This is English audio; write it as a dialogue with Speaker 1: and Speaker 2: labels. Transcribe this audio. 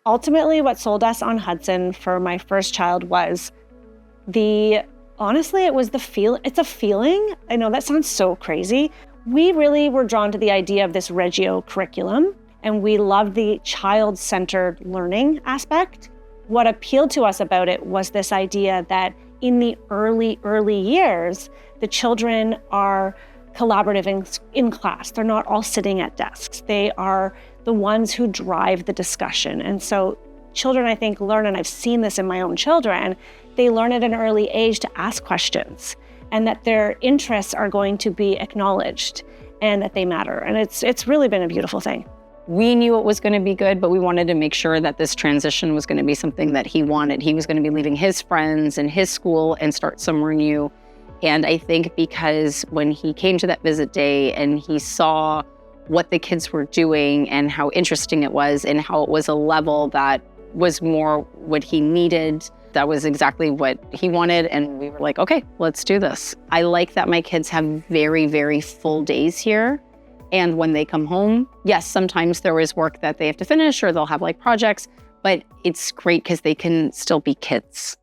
Speaker 1: Ultimately, what sold us on Hudson for my first child was honestly, it was it's a feeling. I know that sounds so crazy. We really were drawn to the idea of this Reggio curriculum, and we loved the child-centered learning aspect. What appealed to us about it was this idea that in the early years, the children are collaborative in class. They're not all sitting at desks. They are the ones who drive the discussion. And so children, I think, learn, and I've seen this in my own children, they learn at an early age to ask questions and that their interests are going to be acknowledged and that they matter. And it's really been a beautiful thing.
Speaker 2: We knew it was going to be good, but we wanted to make sure that this transition was going to be something that he wanted. He was going to be leaving his friends and his school and start somewhere new. And I think because when he came to that visit day and he saw what the kids were doing and how interesting it was and how it was a level that was more what he needed, that was exactly what he wanted. And we were like, okay, let's do this. I like that my kids have very, very full days here. And when they come home, yes, sometimes there is work that they have to finish or they'll have like projects, but it's great because they can still be kids.